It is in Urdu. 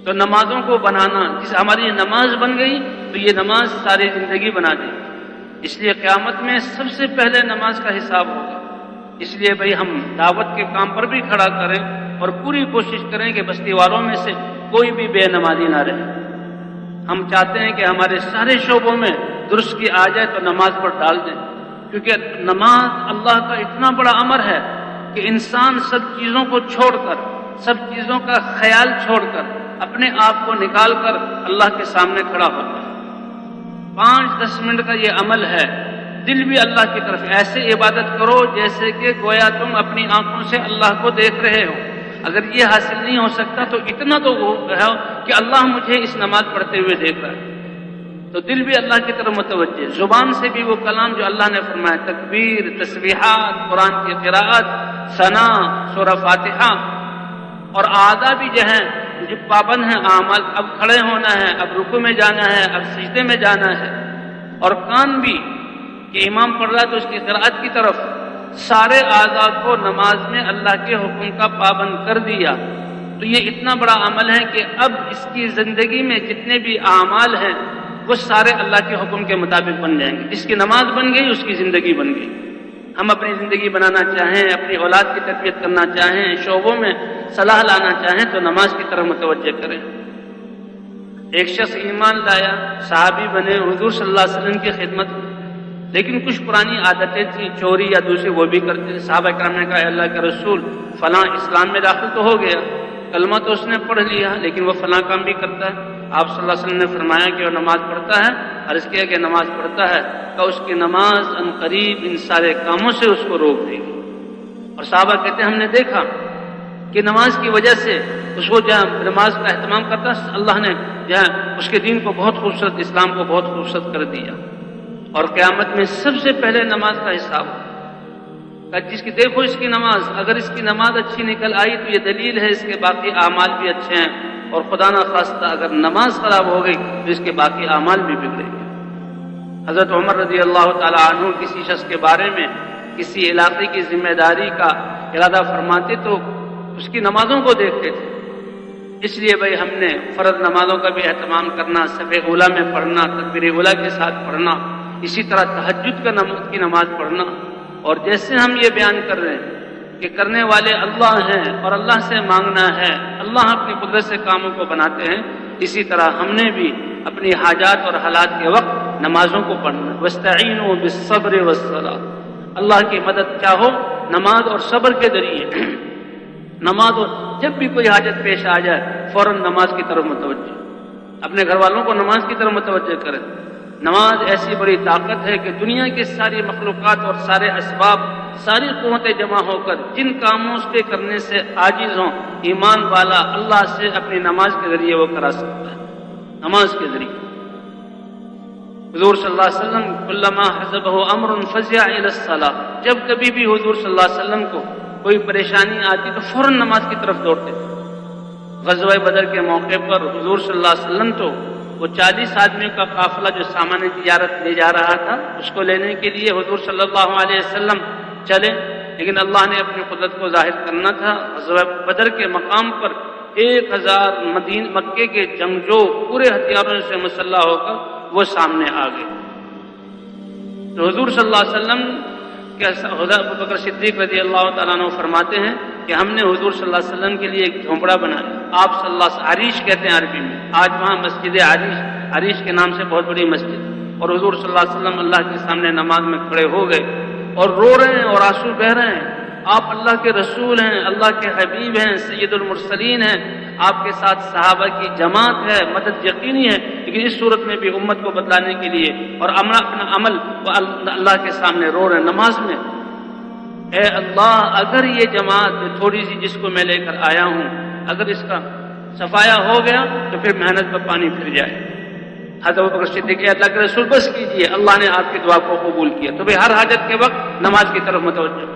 تو نمازوں کو بنانا، جس ہماری نماز بن گئی تو یہ نماز ساری زندگی بنا دے گی۔ اس لیے قیامت میں سب سے پہلے نماز کا حساب ہوگا۔ اس لیے بھائی ہم دعوت کے کام پر بھی کھڑا کریں اور پوری کوشش کریں کہ بستی والوں میں سے کوئی بھی بے نمازی نہ رہے۔ ہم چاہتے ہیں کہ ہمارے سارے شعبوں میں درستی آ جائے تو نماز پر ڈال دیں، کیونکہ نماز اللہ کا اتنا بڑا امر ہے کہ انسان سب چیزوں کو چھوڑ کر، سب چیزوں کا خیال چھوڑ کر، اپنے آپ کو نکال کر اللہ کے سامنے کھڑا ہوتا ہے۔ 5-10 منٹ کا یہ عمل ہے، دل بھی اللہ کی طرف ایسے عبادت کرو جیسے کہ گویا تم اپنی آنکھوں سے اللہ کو دیکھ رہے ہو۔ اگر یہ حاصل نہیں ہو سکتا تو اتنا تو ہے کہ اللہ مجھے اس نماز پڑھتے ہوئے دیکھ رہا ہے، تو دل بھی اللہ کی طرف متوجہ، زبان سے بھی وہ کلام جو اللہ نے فرمایا، تکبیر، تسبیحات، قرآن کی قراءت، ثنا، سورہ فاتحہ، اور اعضاء بھی جو ہیں جو پابند ہیں اعمال، اب کھڑے ہونا ہے، اب رکوع میں جانا ہے، اب سجدے میں جانا ہے، اور کان بھی کہ امام پڑھ رہا ہے تو اس کی قراءت کی طرف، سارے اعضاء کو نماز میں اللہ کے حکم کا پابند کر دیا۔ تو یہ اتنا بڑا عمل ہے کہ اب اس کی زندگی میں جتنے بھی اعمال ہیں وہ سارے اللہ کے حکم کے مطابق بن جائیں گے۔ جس کی نماز بن گئی اس کی زندگی بن گئی۔ ہم اپنی زندگی بنانا چاہیں، اپنی اولاد کی تربیت کرنا چاہیں، شعبوں میں صلاح لانا چاہیں تو نماز کی طرف متوجہ کریں۔ ایک شخص ایمان لایا، صحابی بنے، حضور صلی اللہ علیہ وسلم کی خدمت میں، لیکن کچھ پرانی عادتیں تھیں، چوری یا دوسری وہ بھی کرتے تھے۔ صحابہ کرام نے کہا، اللہ کے رسول فلاں اسلام میں داخل تو ہو گیا، کلمہ تو اس نے پڑھ لیا، لیکن وہ فلاں کام بھی کرتا ہے۔ آپ صلی اللہ علیہ وسلم نے فرمایا کہ وہ نماز پڑھتا ہے، عرض کیا کہ نماز پڑھتا ہے، کہ اس کی نماز ان قریب ان سارے کاموں سے اس کو روک دے گی۔ اور صحابہ کہتے ہیں ہم نے دیکھا کہ نماز کی وجہ سے اس کو جہاں نماز کا اہتمام کرتا، اللہ نے جہاں اس کے دین کو بہت خوبصورت، اسلام کو بہت خوبصورت کر دیا۔ اور قیامت میں سب سے پہلے نماز کا حساب کہ جس کی دیکھو اس کی نماز، اگر اس کی نماز اچھی نکل آئی تو یہ دلیل ہے اس کے باقی اعمال بھی اچھے ہیں، اور خدا نہ خواستہ اگر نماز خراب ہو گئی تو اس کے باقی اعمال بھی بگڑیں گے۔ حضرت عمر رضی اللہ تعالی عنہ کسی شخص کے بارے میں کسی علاقے کی ذمہ داری کا ارادہ فرماتے تو اس کی نمازوں کو دیکھتے تھے۔ اس لیے بھائی ہم نے فرض نمازوں کا بھی اہتمام کرنا، صف اولیٰ میں پڑھنا، تکبیر اولیٰ کے ساتھ پڑھنا، اسی طرح تہجد کی نماز پڑھنا، اور جیسے ہم یہ بیان کر رہے ہیں کہ کرنے والے اللہ ہیں اور اللہ سے مانگنا ہے، اللہ اپنی قدرت سے کاموں کو بناتے ہیں، اسی طرح ہم نے بھی اپنی حاجات اور حالات کے وقت نمازوں کو پڑھنا۔ وَاسْتَعِينُوا بِالصَّبْرِ وَالصَّلَاةِ، اللہ کی مدد چاہو نماز اور صبر کے ذریعے۔ نماز، اور جب بھی کوئی حاجت پیش آ جائے فوراً نماز کی طرف متوجہ، اپنے گھر والوں کو نماز کی طرف متوجہ کریں۔ نماز ایسی بڑی طاقت ہے کہ دنیا کی ساری مخلوقات اور سارے اسباب، ساری قوتیں جمع ہو کر جن کاموں کے کرنے سے عاجز ہوں، ایمان والا اللہ سے اپنی نماز کے ذریعے وہ کرا سکتا ہے۔ نماز کے ذریعے حضور صلی اللہ علیہ وسلم کلما حزبہ امر فزع الی الصلاۃ، جب کبھی بھی حضور صلی اللہ علیہ وسلم کو کوئی پریشانی آتی تو فوراً نماز کی طرف دوڑتے تھے۔ غزوہ بدر کے موقع پر حضور صلی اللہ علیہ وسلم تو وہ 40 آدمیوں کا قافلہ جو سامان تجارت لے جا رہا تھا اس کو لینے کے لیے حضور صلی اللہ علیہ وسلم چلے، لیکن اللہ نے اپنی قدرت کو ظاہر کرنا تھا۔ غزوہ بدر کے مقام پر 1000 مکے کے جنگجو پورے ہتھیاروں سے مسلح ہو کر وہ سامنے آ گئے۔ تو حضور صلی اللہ علیہ وسلم کے حضرت ابوبکر صدیق رضی اللہ تعالیٰ عنہ فرماتے ہیں کہ ہم نے حضور صلی اللہ علیہ وسلم کے لیے ایک جھونپڑا بنایا، آپ صلی اللہ علیہ وسلم، عریش کہتے ہیں عربی میں، آج وہاں مسجد عریش کے نام سے بہت بڑی مسجد، اور حضور صلی اللہ علیہ وسلم اللہ کے سامنے نماز میں کھڑے ہو گئے اور رو رہے ہیں اور آنسو بہہ رہے ہیں۔ آپ اللہ کے رسول ہیں، اللہ کے حبیب ہیں، سید المرسلین ہیں، آپ کے ساتھ صحابہ کی جماعت ہے، مدد یقینی ہے، لیکن اس صورت میں بھی امت کو بتلانے کے لیے اور اپنا عمل اللہ کے سامنے رو رہے ہیں نماز میں۔ اے اللہ، اگر یہ جماعت تھوڑی سی جس کو میں لے کر آیا ہوں اگر اس کا صفایا ہو گیا تو پھر محنت پر پانی پھر جائے۔ حضرت ابوبکر صدیق کہ اللہ کے رسول بس کیجئے، اللہ نے آپ کی دعا کو قبول کیا۔ تو بھئی ہر حاجت کے وقت نماز کی طرف متوجہ۔